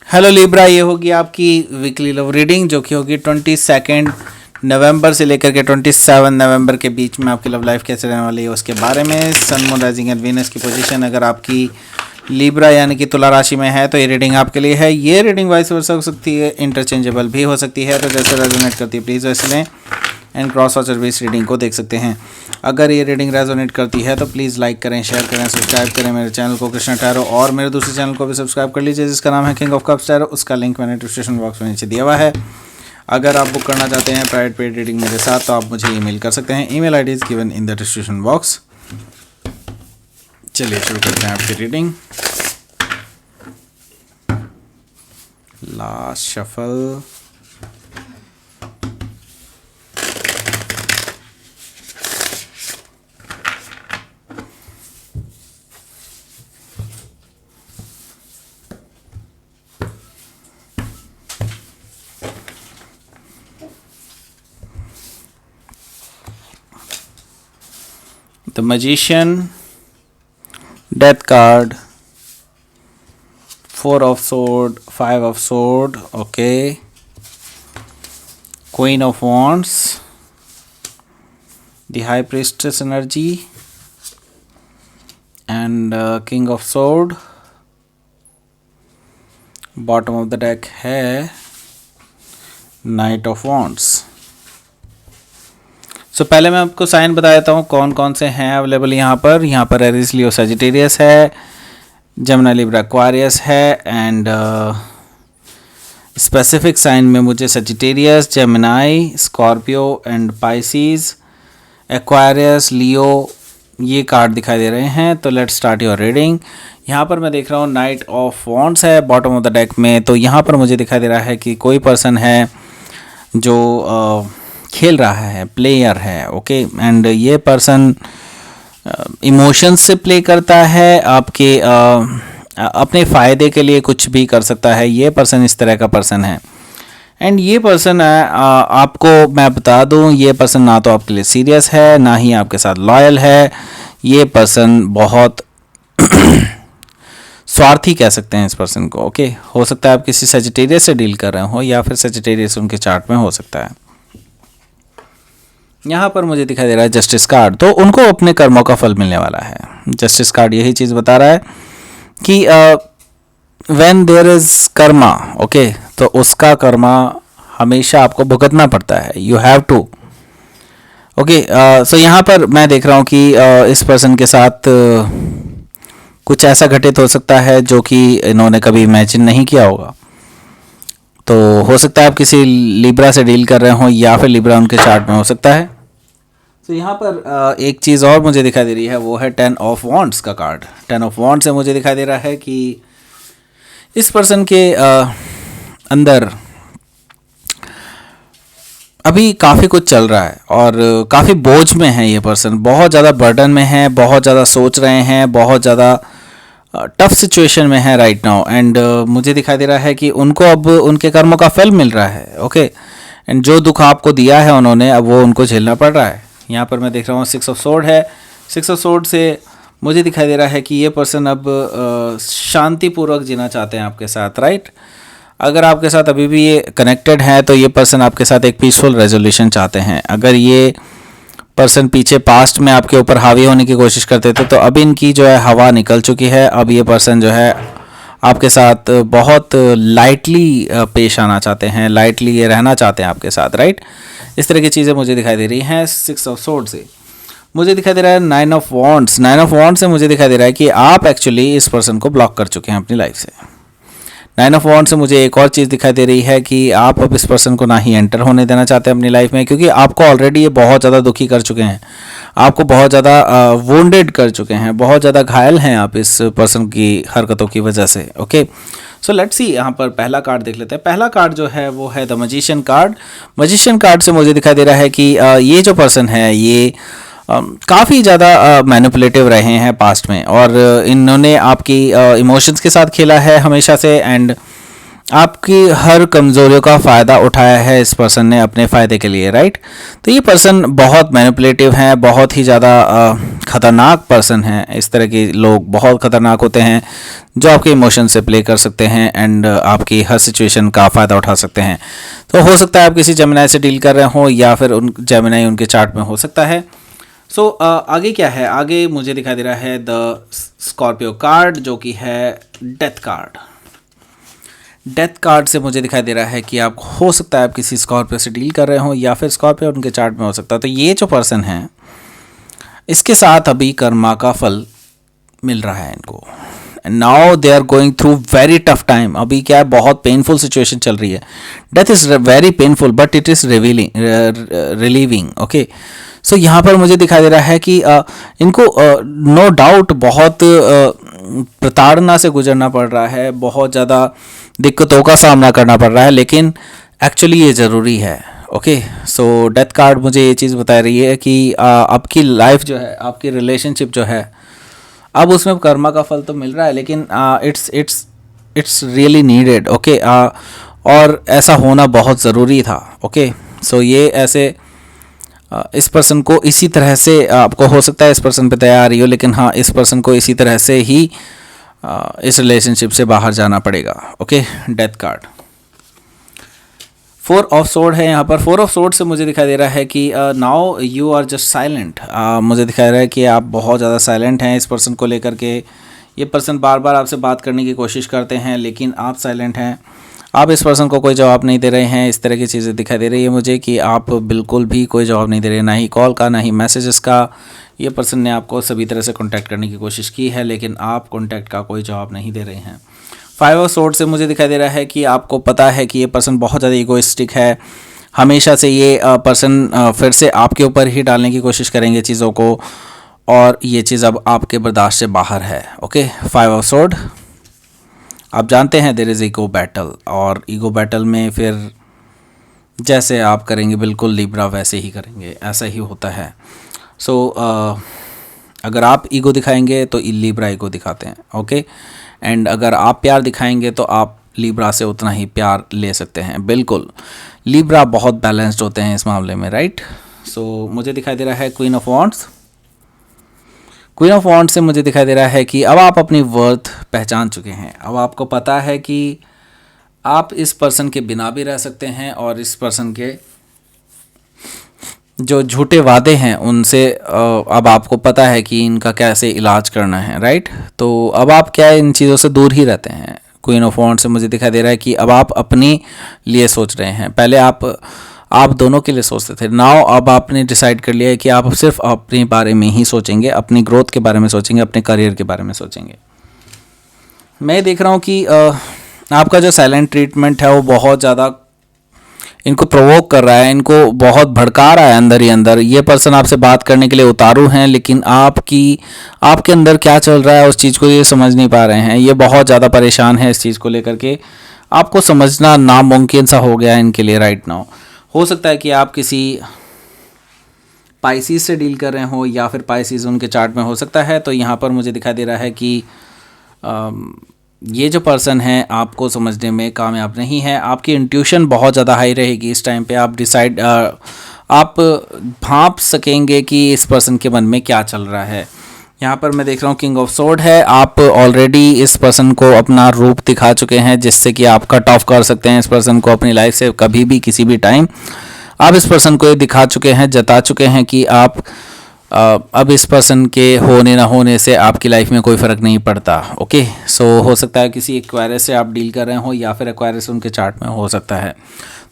Hello Libra, ये होगी आपकी वीकली लव रीडिंग जो कि होगी 22 नवंबर से लेकर के 27 नवंबर के बीच में आपकी लव लाइफ कैसे रहने वाली है उसके बारे में। Sun moon rising and Venus की पोजीशन अगर आपकी लिब्रा यानी कि तुला राशि में है तो ये रीडिंग आपके लिए है। ये रीडिंग वाइस वर्सा हो सकती है, इंटरचेंजेबल भी हो सकती है, तो जैसे रेजोनेट करती है प्लीज़ वैसे लें एंड क्रॉस वॉचर भी इस रीडिंग को देख सकते हैं। अगर ये रीडिंग रेजोनेट करती है तो प्लीज़ लाइक करें, शेयर करें, सब्सक्राइब करें मेरे चैनल को कृष्णा टैरो, और मेरे दूसरे चैनल को भी सब्सक्राइब कर लीजिए जिसका नाम है किंग ऑफ कप्स टैरो। उसका लिंक मैंने डिस्क्रिप्शन बॉक्स में नीचे दिया हुआ है। अगर आप बुक करना चाहते हैं प्राइवेट पेड रीडिंग मेरे साथ तो आप मुझे ईमेल कर सकते हैं। Email ID is given in the description box. चलिए शुरू करते हैं आपकी reading. Last shuffle, The Magician, Death card, 4 of Sword, 5 of Sword, okay, Queen of Wands, the High Priestess energy, and King of Sword. Bottom of the deck है Knight of Wands. सो पहले मैं आपको sign बता देता हूँ कौन कौन से हैं अवेलेबल यहाँ पर एरिस लियो सजिटेरियस है, जमुना लिब्रा एक्वारियस है, एंड स्पेसिफिक साइन में मुझे Sagittarius, Gemini, Scorpio and Pisces, Aquarius, Leo ये कार्ड दिखाई दे रहे हैं। तो लेट्स स्टार्ट योर रीडिंग। यहाँ पर मैं देख रहा हूँ नाइट ऑफ वॉन्ड्स है बॉटम ऑफ द डेक में। तो यहाँ पर मुझे दिखाई दे रहा है कि कोई पर्सन है जो खेल रहा है, प्लेयर है, ओके, एंड ये पर्सन इमोशंस से प्ले करता है, आपके अपने फ़ायदे के लिए कुछ भी कर सकता है। ये पर्सन इस तरह का पर्सन है, एंड ये पर्सन आपको मैं बता दूं, ये पर्सन ना तो आपके लिए सीरियस है ना ही आपके साथ लॉयल है। ये पर्सन बहुत स्वार्थी कह सकते हैं इस पर्सन को, ओके। हो सकता है आप किसी सजिटेरियस से डील कर रहे हो या फिर सजिटेरियस उनके चार्ट में हो सकता है। यहाँ पर मुझे दिखाई दे रहा है जस्टिस कार्ड, तो उनको अपने कर्मों का फल मिलने वाला है। जस्टिस कार्ड यही चीज़ बता रहा है कि when there is karma, okay, तो उसका कर्मा हमेशा आपको भुगतना पड़ता है। You have to, okay. So यहाँ पर मैं देख रहा हूँ कि इस पर्सन के साथ कुछ ऐसा घटित हो सकता है जो कि इन्होंने कभी इमेजिन नहीं किया होगा। तो हो सकता है आप किसी लिब्रा से डील कर रहे हो या फिर लिब्रा उनके चार्ट में हो सकता है। तो यहाँ पर एक चीज़ और मुझे दिखाई दे रही है, वो है 10 ऑफ वॉन्ड्स का कार्ड। 10 ऑफ वॉन्ड्स से मुझे दिखाई दे रहा है कि इस पर्सन के अंदर अभी काफ़ी कुछ चल रहा है और काफ़ी बोझ में है। ये पर्सन बहुत ज़्यादा बर्डन में है, बहुत ज़्यादा सोच रहे हैं, बहुत ज़्यादा टफ सिचुएशन में है राइट नाउ, एंड मुझे दिखाई दे रहा है कि उनको अब उनके कर्मों का फल मिल रहा है, ओके। एंड जो दुख आपको दिया है उन्होंने, अब वो उनको झेलना पड़ रहा है। यहाँ पर मैं देख रहा हूँ 6 ऑफ सोर्ड है। 6 ऑफ सोर्ड से मुझे दिखाई दे रहा है कि ये पर्सन अब शांतिपूर्वक जीना चाहते हैं आपके साथ, राइट। अगर आपके साथ अभी भी ये कनेक्टेड है तो ये पर्सन आपके साथ एक पीसफुल रेजोल्यूशन चाहते हैं। अगर ये पर्सन पीछे पास्ट में आपके ऊपर हावी होने की कोशिश करते थे तो अब इनकी जो है हवा निकल चुकी है। अब ये पर्सन जो है आपके साथ बहुत लाइटली पेश आना चाहते हैं, लाइटली ये रहना चाहते हैं आपके साथ, राइट। इस तरह की चीज़ें मुझे दिखाई दे रही हैं। 6 ऑफ सोर्ड से मुझे दिखाई दे रहा है 9 ऑफ वॉन्ड्स। 9 ऑफ वॉन्ड्स से मुझे दिखाई दे रहा है कि आप एक्चुअली इस पर्सन को ब्लॉक कर चुके हैं अपनी लाइफ से। 9 ऑफ वॉन्ड्स से मुझे एक और चीज़ दिखाई दे रही है कि आप अब इस पर्सन को ना ही एंटर होने देना चाहते हैं अपनी लाइफ में, क्योंकि आपको ऑलरेडी ये बहुत ज़्यादा दुखी कर चुके हैं, आपको बहुत ज़्यादा वोंडेड कर चुके हैं, बहुत ज़्यादा घायल हैं आप इस पर्सन की हरकतों की वजह से, ओके। सो लेट्स सी, यहाँ पर पहला कार्ड देख लेते हैं। पहला कार्ड जो है वो है the magician card. Magician card से मुझे दिखाई दे रहा है कि ये जो पर्सन है ये काफ़ी ज़्यादा मैनिपुलेटिव रहे हैं पास्ट में, और इन्होंने आपकी इमोशंस के साथ खेला है हमेशा से, एंड आपकी हर कमज़ोरियों का फ़ायदा उठाया है इस पर्सन ने अपने फ़ायदे के लिए, राइट। तो ये पर्सन बहुत मैनिपुलेटिव हैं, बहुत ही ज़्यादा ख़तरनाक पर्सन हैं। इस तरह के लोग बहुत ख़तरनाक होते हैं जो आपके इमोशन से प्ले कर सकते हैं एंड आपकी हर सिचुएशन का फ़ायदा उठा सकते हैं। तो हो सकता है आप किसी जेमिनाई से डील कर रहे हो या फिर उन जेमिनाई उनके चार्ट में हो सकता है। सो आगे क्या है, आगे मुझे दिखाई दे रहा है द स्कॉर्पियो कार्ड, जो कि है डेथ कार्ड। डेथ कार्ड से मुझे दिखाई दे रहा है कि आप हो सकता है आप किसी स्कॉर्पियो से डील कर रहे हो या फिर स्कॉर्पियो उनके चार्ट में हो सकता है। तो ये जो पर्सन है इसके साथ अभी कर्मा का फल मिल रहा है इनको। Now they are going through very tough time. अभी क्या है, बहुत पेनफुल सिचुएशन चल रही है। Death is very painful but it is relieving. Okay, so यहाँ पर मुझे दिखाई दे रहा है कि इनको नो डाउट बहुत प्रताड़ना से गुजरना पड़ रहा है, बहुत ज़्यादा दिक्कतों का सामना करना पड़ रहा है, लेकिन एक्चुअली ये ज़रूरी है। ओके, सो डेथ कार्ड मुझे ये चीज़ बता रही है कि आपकी लाइफ जो है, आपकी रिलेशनशिप जो है, अब उसमें कर्मा का फल तो मिल रहा है, लेकिन इट्स रियली नीडेड। ओके, और ऐसा होना बहुत ज़रूरी था। ओके, सो ये ऐसे इस पर्सन को इसी तरह से, आपको हो सकता है इस पर्सन पे दया आ रही हो, लेकिन हाँ, इस पर्सन को इसी तरह से ही इस रिलेशनशिप से बाहर जाना पड़ेगा। Okay, death card. 4 of sword है यहाँ पर। 4 ऑफ सोर्ड से मुझे दिखाई दे रहा है कि now you are just silent. मुझे दिखाई रहा है कि आप बहुत ज़्यादा साइलेंट हैं इस पर्सन को लेकर के। ये पर्सन बार बार आपसे बात करने की कोशिश करते हैं, लेकिन आप साइलेंट हैं। आप इस पर्सन को कोई जवाब नहीं दे रहे हैं। इस तरह की चीज़ें दिखाई दे रही है मुझे कि आप बिल्कुल भी कोई जवाब नहीं दे रहे हैं, ना ही कॉल का, ना ही मैसेजेस का। ये पर्सन ने आपको सभी तरह से कांटेक्ट करने की कोशिश की है, लेकिन आप कांटेक्ट का कोई जवाब नहीं दे रहे हैं। 5 ऑफ सोर्ड से मुझे दिखाई दे रहा है कि आपको पता है कि ये पर्सन बहुत ज़्यादा ईगोइस्टिक है। हमेशा से ये पर्सन फिर से आपके ऊपर ही डालने की कोशिश करेंगे चीज़ों को, और ये चीज़ अब आपके बर्दाश्त से बाहर है। Okay, 5 of sword. आप जानते हैं देयर इज़ ईगो बैटल, और ईगो बैटल में फिर जैसे आप करेंगे बिल्कुल लिब्रा वैसे ही करेंगे, ऐसा ही होता है। सो अगर आप ईगो दिखाएंगे तो लिब्रा ईगो दिखाते हैं। ओके, एंड अगर आप प्यार दिखाएंगे तो आप लिब्रा से उतना ही प्यार ले सकते हैं। बिल्कुल, लिब्रा बहुत बैलेंस्ड होते हैं इस मामले में, राइट। सो मुझे दिखाई दे रहा है queen of wands. Queen of wands से मुझे दिखाई दे रहा है कि अब आप अपनी वर्थ पहचान चुके हैं। अब आपको पता है कि आप इस पर्सन के बिना भी रह सकते हैं, और इस पर्सन के जो झूठे वादे हैं उनसे अब आपको पता है कि इनका कैसे इलाज करना है, राइट। तो अब आप क्या इन चीज़ों से दूर ही रहते हैं। क्वीन ऑफ वॉन्ड्स से मुझे दिखाई दे रहा है कि अब आप अपने लिए सोच रहे हैं। पहले आप दोनों के लिए सोचते थे, नाउ अब आपने डिसाइड कर लिया है कि आप सिर्फ अपने बारे में ही सोचेंगे, अपनी ग्रोथ के बारे में सोचेंगे, अपने करियर के बारे में सोचेंगे। मैं देख रहा हूँ कि आपका जो साइलेंट ट्रीटमेंट है वो बहुत ज़्यादा इनको प्रोवोक कर रहा है, इनको बहुत भड़का रहा है अंदर ही अंदर। ये पर्सन आपसे बात करने के लिए उतारू हैं, लेकिन आपके अंदर क्या चल रहा है उस चीज़ को ये समझ नहीं पा रहे हैं। ये बहुत ज़्यादा परेशान है इस चीज़ को लेकर के। आपको समझना नामुमकिन सा हो गया है इनके लिए राइट नाउ। हो सकता है कि आप किसी पाइसिस से डील कर रहे हो, या फिर पाइसिस उनके चार्ट में हो सकता है। तो यहाँ पर मुझे दिखाई दे रहा है कि ये जो पर्सन है आपको समझने में कामयाब नहीं है। आपकी इंट्यूशन बहुत ज़्यादा हाई रहेगी इस टाइम पे। आप भांप सकेंगे कि इस पर्सन के मन में क्या चल रहा है। यहाँ पर मैं देख रहा हूँ किंग ऑफ सोर्ड है। आप ऑलरेडी इस पर्सन को अपना रूप दिखा चुके हैं, जिससे कि आप कट ऑफ कर सकते हैं इस पर्सन को अपनी लाइफ से कभी भी किसी भी टाइम। आप इस पर्सन को ये दिखा चुके हैं, जता चुके हैं कि आप अब इस पर्सन के होने ना होने से आपकी लाइफ में कोई फ़र्क नहीं पड़ता। ओके, सो हो सकता है किसी एक्वायरस से आप डील कर रहे हो, या फिर एक्वायरस उनके चार्ट में हो सकता है।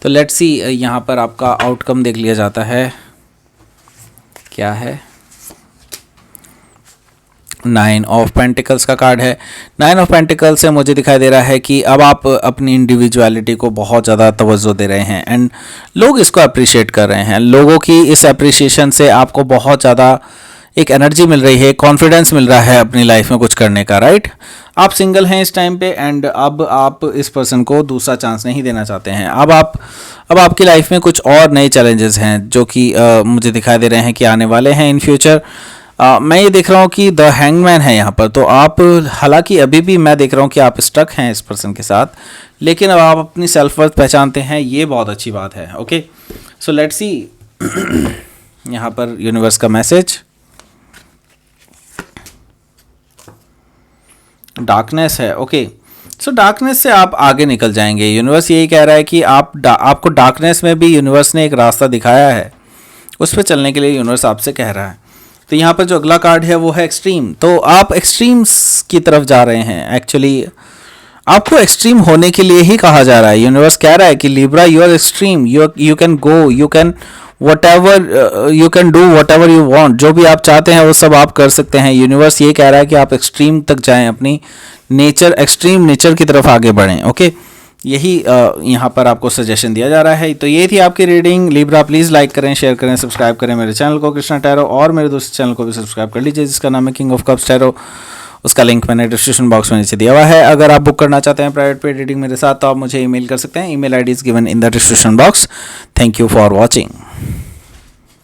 तो लेट्स सी यहाँ पर आपका आउटकम देख लिया जाता है क्या है। 9 ऑफ पेंटिकल्स का कार्ड है। 9 ऑफ पेंटिकल्स से मुझे दिखाई दे रहा है कि अब आप अपनी इंडिविजुअलिटी को बहुत ज़्यादा तवज्जो दे रहे हैं, एंड लोग इसको अप्रिशिएट कर रहे हैं। लोगों की इस अप्रिशिएशन से आपको बहुत ज़्यादा एक एनर्जी मिल रही है, कॉन्फिडेंस मिल रहा है अपनी लाइफ में कुछ करने का, राइट। आप सिंगल हैं इस टाइम पे, एंड अब आप इस पर्सन को दूसरा चांस नहीं देना चाहते हैं। अब आपकी लाइफ में कुछ और नए चैलेंजेस हैं जो कि मुझे दिखाई दे रहे हैं कि आने वाले हैं इन फ्यूचर। मैं ये देख रहा हूँ कि द हैंगमैन है यहाँ पर, तो आप हालांकि अभी भी मैं देख रहा हूँ कि आप स्टक हैं इस पर्सन के साथ, लेकिन अब आप अपनी सेल्फ वर्थ पहचानते हैं, ये बहुत अच्छी बात है। ओके, सो लेट्स सी यहाँ पर यूनिवर्स का मैसेज। डार्कनेस है, ओके। सो डार्कनेस से आप आगे निकल जाएंगे। यूनिवर्स यही कह रहा है कि आपको डार्कनेस में भी यूनिवर्स ने एक रास्ता दिखाया है, उस पर चलने के लिए यूनिवर्स आपसे कह रहा है। तो यहाँ पर जो अगला कार्ड है वो है एक्सट्रीम। तो आप एक्सट्रीम्स की तरफ जा रहे हैं। एक्चुअली आपको एक्सट्रीम होने के लिए ही कहा जा रहा है। यूनिवर्स कह रहा है कि Libra you are extreme, you can go, you can whatever, you can do whatever you want. जो भी आप चाहते हैं वो सब आप कर सकते हैं। यूनिवर्स ये कह रहा है कि आप एक्सट्रीम तक जाएं, अपनी एक्सट्रीम नेचर की तरफ आगे बढ़ें। ओके, यही यहाँ पर आपको सजेशन दिया जा रहा है। तो ये थी आपकी रीडिंग। लिब्रा प्लीज़ लाइक करें, शेयर करें, सब्सक्राइब करें मेरे चैनल को कृष्णा टैरो, और मेरे दूसरे चैनल को भी सब्सक्राइब कर लीजिए जिसका नाम है किंग ऑफ कप्स टैरो। उसका लिंक मैंने डिस्क्रिप्शन बॉक्स में नीचे दिया हुआ है। अगर आप बुक करना चाहते हैं प्राइवेट पेड रीडिंग मेरे साथ, तो आप मुझे ईमेल कर सकते हैं। Email ID is given in the description box. Thank you for watching.